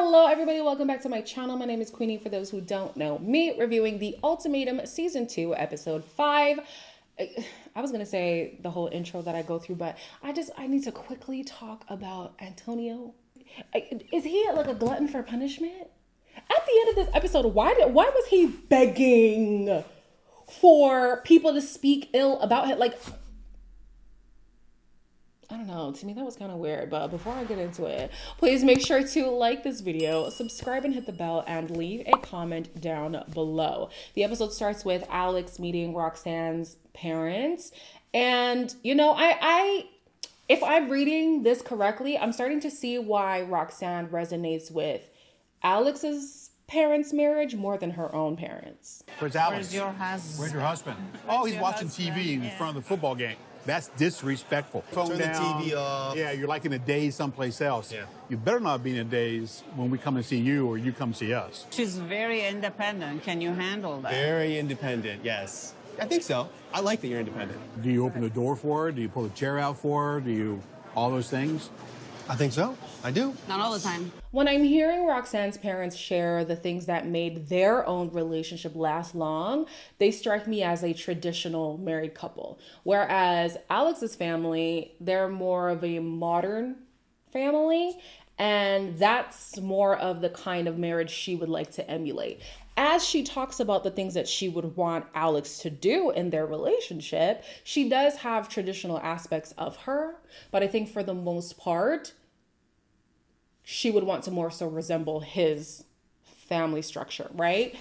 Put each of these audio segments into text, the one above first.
Hello everybody, welcome back to my channel. My name is Queenie, for those who don't know me, reviewing the Ultimatum Season 2, Episode 5. I was gonna say the whole intro that I go through, but I need to quickly talk about Antonio. Is he like a glutton for punishment? At the end of this episode, why was he begging for people to speak ill about him? Like, I don't know, to me that was kind of weird, but before I get into it, please make sure to like this video, subscribe and hit the bell, and leave a comment down below. The episode starts with Alex meeting Roxanne's parents, and you know, if I'm reading this correctly, I'm starting to see why Roxanne resonates with Alex's parents' marriage more than her own parents. Where's Alex? Where's your husband? Where's your husband? Oh, he's watching TV in front of the football game. That's disrespectful. Phone Turn down. the TV off. Yeah, you're like in a daze someplace else. Yeah. You better not be in a daze when we come and see you or you come see us. She's very independent. Can you handle that? Very independent, yes. I think so. I like that you're independent. Do you open the door for her? Do you pull the chair out for her? Do you, all those things? I think so. I do. Not all the time. When I'm hearing Roxanne's parents share the things that made their own relationship last long, they strike me as a traditional married couple. Whereas Alex's family, they're more of a modern family, and that's more of the kind of marriage she would like to emulate. As she talks about the things that she would want Alex to do in their relationship, she does have traditional aspects of her, but I think for the most part, she would want to more so resemble his family structure, right?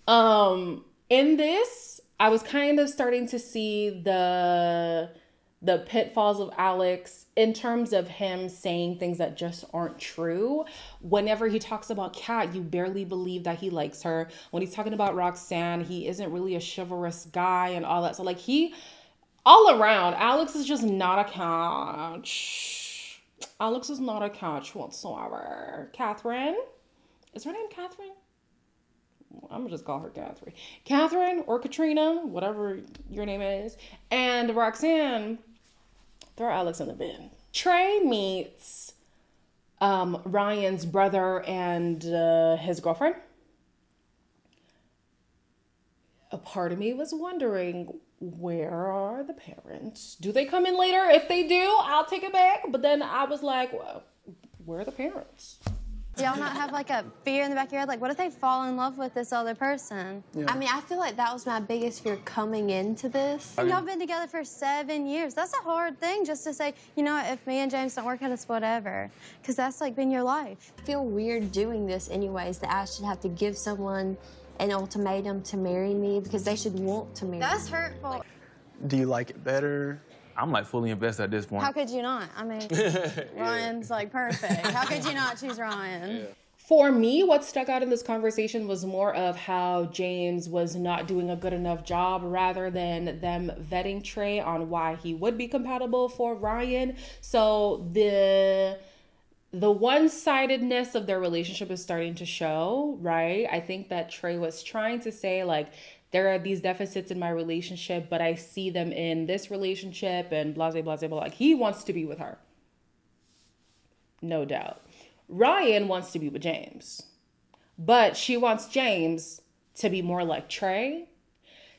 In this, I was kind of starting to see the pitfalls of Alex in terms of him saying things that just aren't true. Whenever he talks about Kat, you barely believe that he likes her. When he's talking about Roxanne, he isn't really a chivalrous guy and all that. So like all around, Alex is just not a catch. Alex is not a catch whatsoever. Catherine, is her name Catherine? I'm gonna just call her Catherine. Catherine or Katrina, whatever your name is. And Roxanne, throw Alex in the bin. Trey meets Ryan's brother and his girlfriend. A part of me was wondering, where are the parents? Do they come in later? If they do, I'll take it back. But then I was like, well, where are the parents? Do y'all not have like a fear in the back of your head? Like, what if they fall in love with this other person? I mean, I feel like that was my biggest fear coming into this. Y'all been together for 7 years. That's a hard thing just to say, you know, if me and James don't work out, it's whatever. Because that's like been your life. I feel weird doing this anyways, that I should have to give someone an ultimatum to marry me because they should want to marry me. That's hurtful. Do you like it better? I'm like fully invested at this point. How could you not? I mean, Ryan's like perfect. How could you not choose Ryan? Yeah. For me, what stuck out in this conversation was more of how James was not doing a good enough job rather than them vetting Trey on why he would be compatible for Ryan. So the one-sidedness of their relationship is starting to show, right? I think that Trey was trying to say, like, there are these deficits in my relationship, but I see them in this relationship and blah, blah, blah, blah. Like, he wants to be with her. No doubt. Ryan wants to be with James, but she wants James to be more like Trey.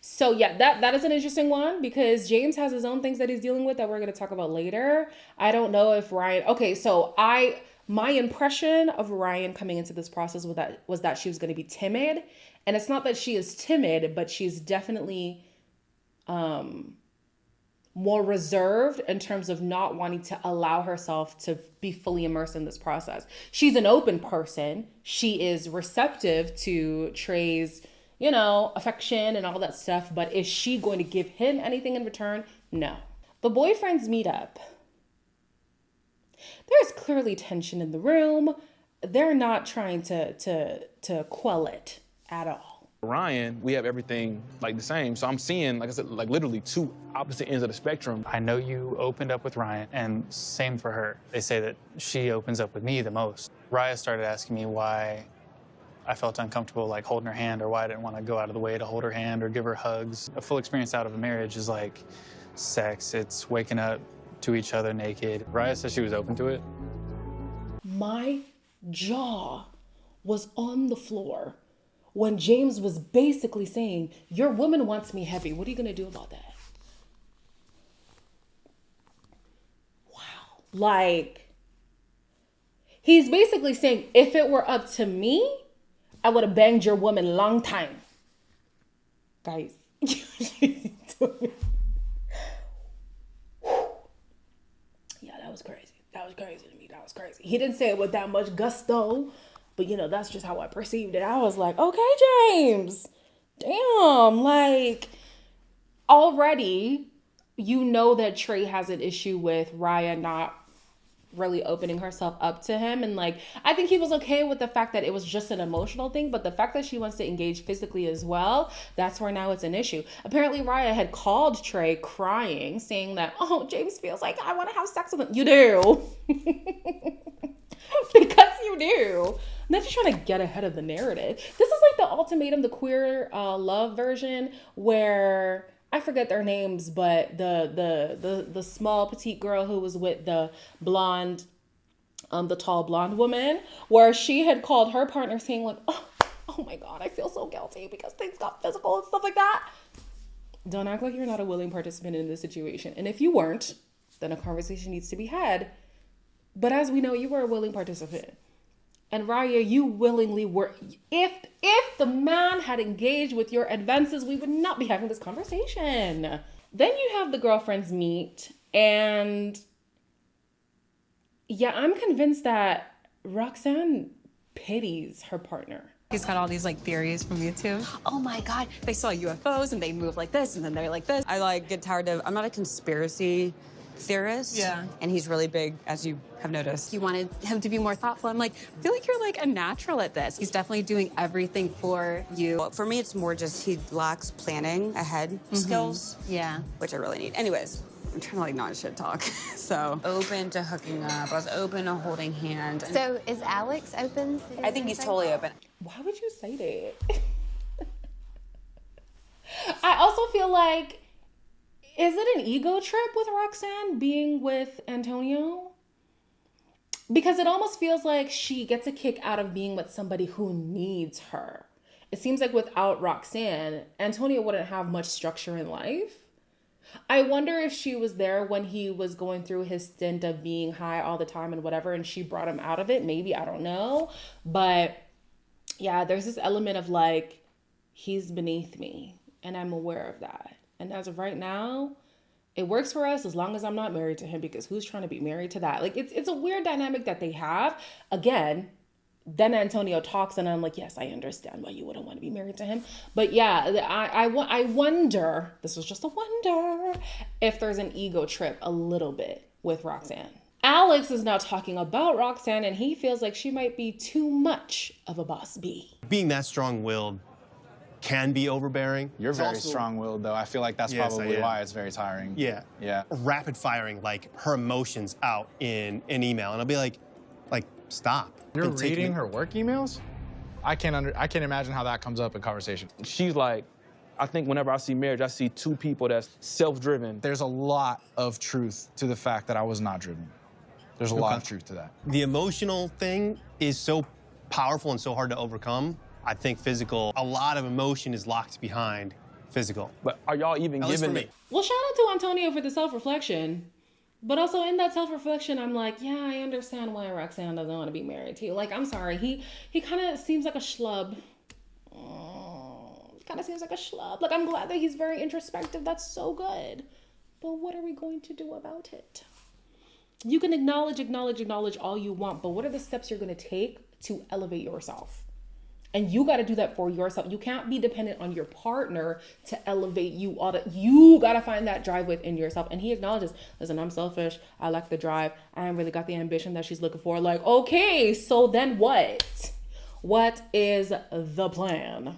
So yeah, that is an interesting one because James has his own things that he's dealing with that we're going to talk about later. I don't know if Ryan, okay, so my impression of Ryan coming into this process was that she was going to be timid. And it's not that she is timid, but she's definitely more reserved in terms of not wanting to allow herself to be fully immersed in this process. She's an open person. She is receptive to Trey's, you know, affection and all that stuff. But is she going to give him anything in return? No. The boyfriends meet up. There's clearly tension in the room. They're not trying to quell it at all. Ryan, we have everything like the same. So I'm seeing, like I said, like literally two opposite ends of the spectrum. I know you opened up with Ryan, and same for her. They say that she opens up with me the most. Raya started asking me why I felt uncomfortable like holding her hand, or why I didn't want to go out of the way to hold her hand or give her hugs. A full experience out of a marriage is like sex. It's waking up to each other naked. Raya said she was open to it. My jaw was on the floor when James was basically saying, your woman wants me heavy. What are you going to do about that? Wow. Like, he's basically saying, if it were up to me, I would have banged your woman long time. Guys. Yeah, that was crazy. That was crazy to me. That was crazy. He didn't say it with that much gusto, but you know, that's just how I perceived it. I was like, okay, James, damn, like already, you know that Trey has an issue with Raya not really opening herself up to him. And like, I think he was okay with the fact that it was just an emotional thing, but the fact that she wants to engage physically as well, that's where now it's an issue. Apparently Raya had called Trey crying, saying that, oh, James feels like I want to have sex with him. You do. Because you do. They're just trying to get ahead of the narrative. This is like the Ultimatum, the queer love version, where I forget their names, but the small petite girl who was with the blonde, the tall blonde woman, where she had called her partner saying like, oh my God, I feel so guilty because things got physical and stuff like that. Don't act like you're not a willing participant in this situation. And if you weren't, then a conversation needs to be had. But as we know, you were a willing participant. And Raya, you willingly were. If the man had engaged with your advances, we would not be having this conversation. Then you have the girlfriends meet, and yeah, I'm convinced that Roxanne pities her partner. He's got all these like theories from YouTube. Oh my God, they saw UFOs and they move like this and then they're like this. I like get tired of, I'm not a conspiracy theorist. Yeah. And he's really big, as you have noticed. He wanted him to be more thoughtful. I'm like, I feel like you're like a natural at this. He's definitely doing everything for you. Well, for me, it's more just he lacks planning ahead skills. Yeah. Which I really need. Anyways, I'm trying to like not shit talk. So open to hooking up. I was open to holding hand. So is Alex open? I think he's totally open. Why would you say that? I also feel like, is it an ego trip with Roxanne being with Antonio? Because it almost feels like she gets a kick out of being with somebody who needs her. It seems like without Roxanne, Antonio wouldn't have much structure in life. I wonder if she was there when he was going through his stint of being high all the time and whatever, and she brought him out of it. Maybe, I don't know. But yeah, there's this element of like, he's beneath me, and I'm aware of that. And as of right now, it works for us as long as I'm not married to him, because who's trying to be married to that? Like, it's a weird dynamic that they have. Again, then Antonio talks and I'm like, yes, I understand why you wouldn't want to be married to him. But yeah, I wonder, this was just a wonder, if there's an ego trip a little bit with Roxanne. Alex is now talking about Roxanne, and he feels like she might be too much of a boss bee. Being that strong-willed can be overbearing. You're It's very also- strong-willed, though. I feel like that's Yes, probably I am. why it's very tiring. Yeah. Yeah. Rapid firing, like, her emotions out in an email. And I'll be like, stop. You're And take reading me- her work emails? I can't imagine how that comes up in conversation. She's like, I think whenever I see marriage, I see two people that's self-driven. There's a lot of truth to the fact that I was not driven. There's a lot of truth to that. The emotional thing is so powerful and so hard to overcome. I think physical, a lot of emotion is locked behind physical. But are y'all even At least giving for it? me. Well, shout out to Antonio for the self-reflection. But also in that self-reflection, I'm like, yeah, I understand why Roxanne doesn't want to be married to you. Like, I'm sorry. He kind of seems like a schlub. Kind of seems like a schlub. Like, I'm glad that he's very introspective. That's so good. But what are we going to do about it? You can acknowledge all you want, but what are the steps you're going to take to elevate yourself? And you got to do that for yourself. You can't be dependent on your partner to elevate you. You got to find that drive within yourself. And he acknowledges, listen, I'm selfish. I lack the drive. I haven't really got the ambition that she's looking for. Like, okay, so then what? What is the plan?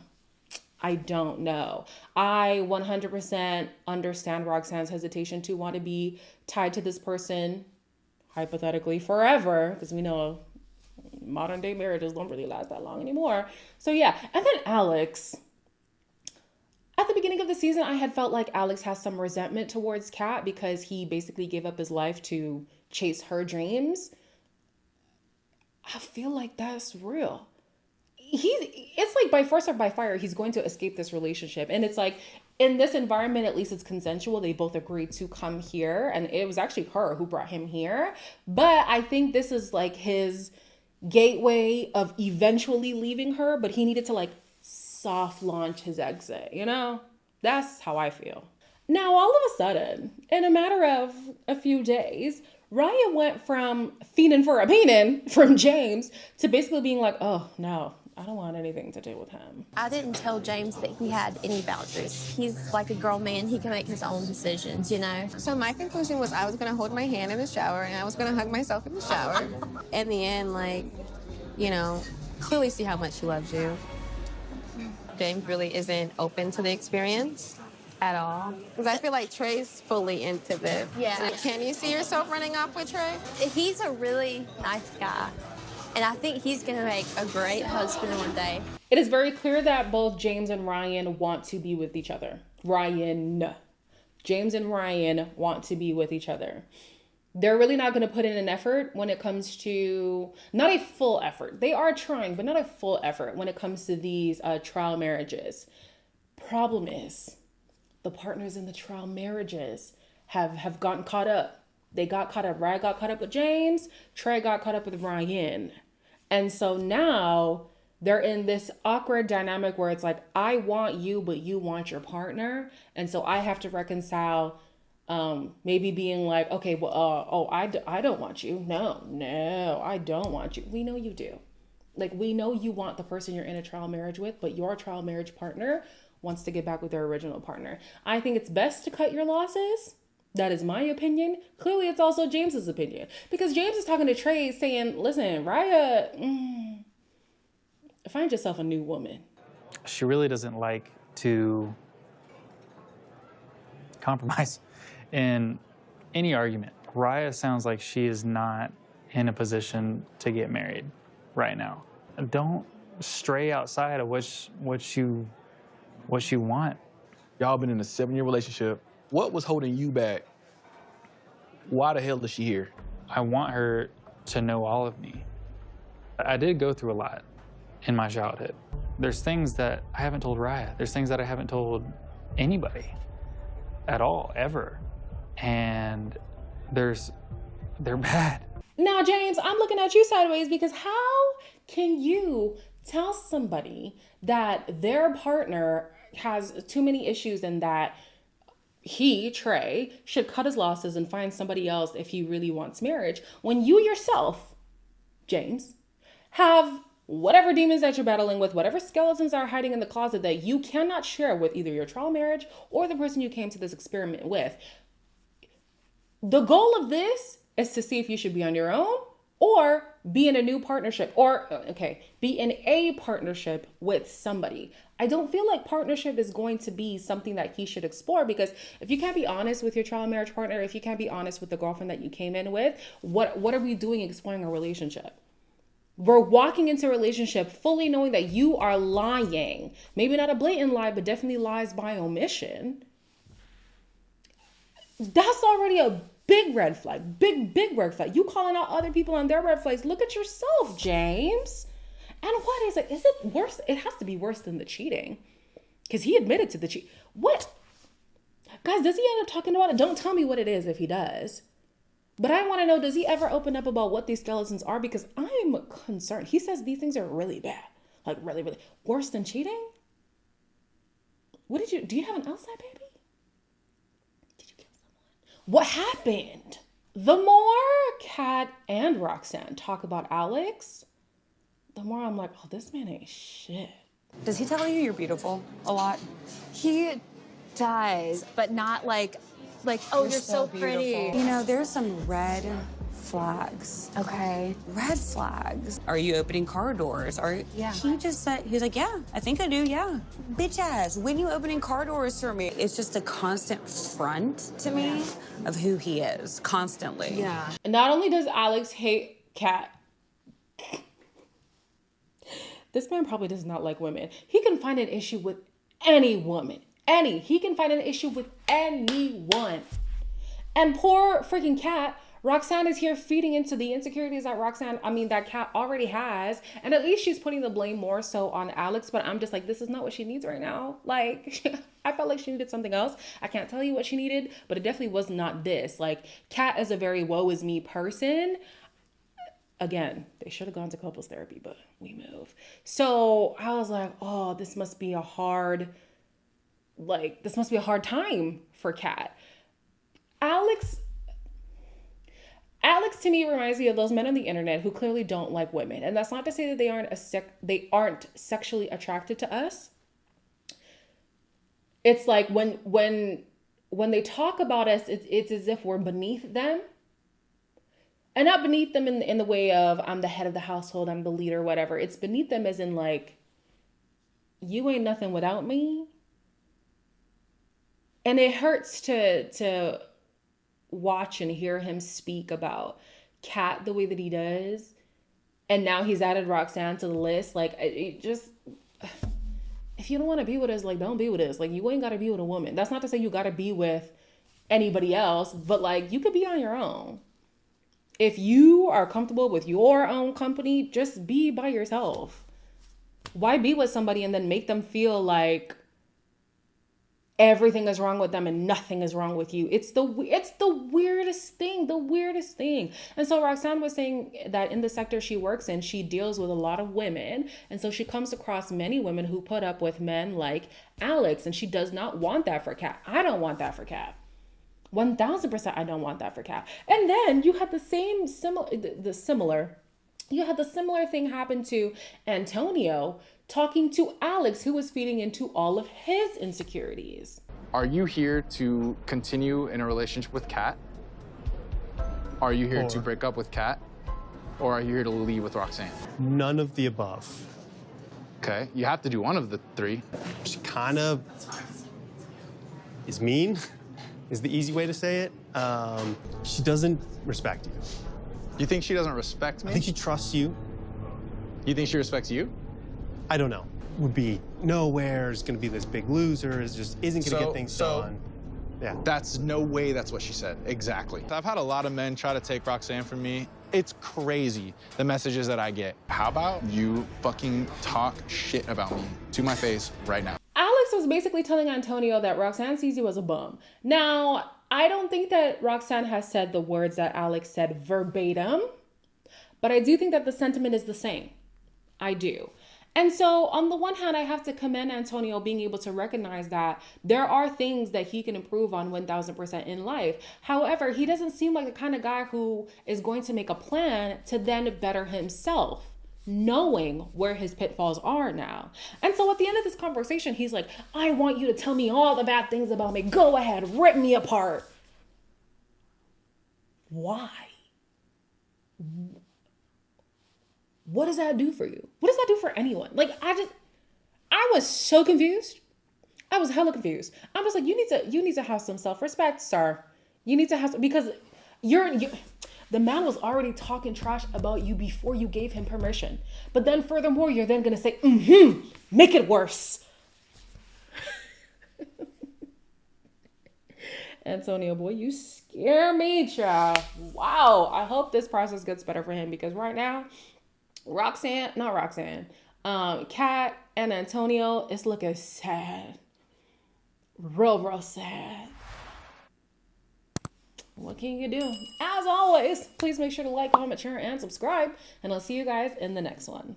I don't know. I 100% understand Roxanne's hesitation to want to be tied to this person, hypothetically forever, because we know modern day marriages don't really last that long anymore. So yeah, and then Alex. At the beginning of the season, I had felt like Alex has some resentment towards Kat because he basically gave up his life to chase her dreams. I feel like that's real. It's like by force or by fire, he's going to escape this relationship. And it's like, in this environment, at least it's consensual. They both agreed to come here. And it was actually her who brought him here. But I think this is like his gateway of eventually leaving her. But he needed to like soft launch his exit, you know? That's how I feel. Now, all of a sudden, in a matter of a few days, Ryan went from fiending for a peening from James to basically being like, oh, no, I don't want anything to do with him. I didn't tell James that he had any boundaries. He's like a grown man. He can make his own decisions, you know? So my conclusion was I was going to hold my hand in the shower and I was going to hug myself in the shower. In the end, like, you know, clearly see how much he loves you. James really isn't open to the experience at all. Because I feel like Trey's fully into this. Yeah. Can you see yourself running off with Trey? He's a really nice guy. And I think he's going to make a great husband one day. It is very clear that both James and Ryan want to be with each other. James and Ryan want to be with each other. They're really not going to put in an effort when it comes to, not a full effort. They are trying, but not a full effort when it comes to these trial marriages. Problem is, the partners in the trial marriages have gotten caught up. They got caught up. Ryan got caught up with James. Trey got caught up with Ryan. And so now they're in this awkward dynamic where it's like, I want you, but you want your partner. And so I have to reconcile maybe being like, okay, well, I don't want you. No, I don't want you. We know you do. Like, we know you want the person you're in a trial marriage with, but your trial marriage partner wants to get back with their original partner. I think it's best to cut your losses. That is my opinion. Clearly, it's also James's opinion. Because James is talking to Trey saying, listen, Raya, find yourself a new woman. She really doesn't like to compromise in any argument. Raya sounds like she is not in a position to get married right now. Don't stray outside of what you want. Y'all been in a 7-year relationship. What was holding you back? Why the hell is she here? I want her to know all of me. I did go through a lot in my childhood. There's things that I haven't told Raya. There's things that I haven't told anybody at all, ever. And they're bad. Now, James, I'm looking at you sideways because how can you tell somebody that their partner has too many issues and that he, Trey, should cut his losses and find somebody else if he really wants marriage, when you yourself, James, have whatever demons that you're battling with, whatever skeletons are hiding in the closet that you cannot share with either your trial marriage or the person you came to this experiment with? The goal of this is to see if you should be on your own or be in a new partnership be in a partnership with somebody. I don't feel like partnership is going to be something that he should explore, because if you can't be honest with your trial marriage partner, if you can't be honest with the girlfriend that you came in with, what are we doing exploring a relationship? We're walking into a relationship fully knowing that you are lying. Maybe not a blatant lie, but definitely lies by omission. That's already a big red flag, big red flag. You calling out other people on their red flags. Look at yourself, James. And what is it? Is it worse? It has to be worse than the cheating, because he admitted to the cheat. What? Guys, does he end up talking about it? Don't tell me what it is if he does. But I want to know, does he ever open up about what these skeletons are? Because I'm concerned. He says these things are really bad. Like really, really worse than cheating? Do you have an outside baby? Did you kill someone? What happened? The more Kat and Roxanne talk about Alex, the more I'm like, oh, this man ain't shit. Does he tell you you're beautiful a lot? He does, but not like, Oh, you're so pretty. You know, there's some red flags. okay. Red flags. Are you opening car doors? Yeah. He just said, he was like, yeah, I think I do, yeah. Bitch ass, when you opening car doors for me? It's just a constant front to me of who he is, constantly. Yeah. And not only does Alex hate Kat, this man probably does not like women. He can find an issue with any woman. He can find an issue with anyone. And poor freaking Kat Roxanne is here feeding into the insecurities that Kat already has. And at least she's putting the blame more so on Alex. But I'm just like, this is not what she needs right now. Like, I felt like she needed something else. I can't tell you what she needed, but it definitely was not this. Like, Kat is a very woe is me person. Again, they should have gone to couples therapy, but we move. So I was like, oh, this must be a hard time for Kat. Alex to me reminds me of those men on the internet who clearly don't like women. And that's not to say that they aren't sexually attracted to us. It's like when they talk about us, it's as if we're beneath them. And not beneath them in the way of I'm the head of the household, I'm the leader, whatever. It's beneath them as in like, you ain't nothing without me. And it hurts to watch and hear him speak about Kat the way that he does. And now he's added Roxanne to the list. Like, it just, if you don't want to be with us, like, don't be with us. Like, you ain't got to be with a woman. That's not to say you got to be with anybody else, but like, you could be on your own. If you are comfortable with your own company, just be by yourself. Why be with somebody and then make them feel like everything is wrong with them and nothing is wrong with you? It's the weirdest thing. And so Roxanne was saying that in the sector she works in, she deals with a lot of women. And so she comes across many women who put up with men like Alex, and she does not want that for Kat. I don't want that for Kat. 1000% I don't want that for Kat. And then you had the similar thing happen to Antonio talking to Alex, who was feeding into all of his insecurities. Are you here to continue in a relationship with Kat? Are you here to break up with Kat? Or are you here to leave with Roxanne? None of the above. Okay, you have to do one of the three. She kind of is mean, is the easy way to say it. She doesn't respect you. You think she doesn't respect me? I think she trusts you. You think she respects you? I don't know. Would be nowhere, is gonna be this big loser, isn't gonna get things done. Yeah. That's no way that's what she said. Exactly. I've had a lot of men try to take Roxanne from me. It's crazy, the messages that I get. How about you fucking talk shit about me to my face right now? Alex was basically telling Antonio that Roxanne sees you as a bum. Now, I don't think that Roxanne has said the words that Alex said verbatim, but I do think that the sentiment is the same. I do. And so on the one hand, I have to commend Antonio being able to recognize that there are things that he can improve on 1000% in life. However, he doesn't seem like the kind of guy who is going to make a plan to then better himself, knowing where his pitfalls are now. And so at the end of this conversation, he's like, I want you to tell me all the bad things about me. Go ahead, rip me apart. Why? What does that do for you? What does that do for anyone? Like, I was so confused. I was hella confused. I'm just like, you need to have some self-respect, sir. You need to have, because the man was already talking trash about you before you gave him permission. But then furthermore, you're then going to say, make it worse. Antonio, boy, you scare me, child. Wow. I hope this process gets better for him, because right now, Kat and Antonio, it's looking sad. Real sad. What can you do? As always, please make sure to like, comment, share, and subscribe. And I'll see you guys in the next one.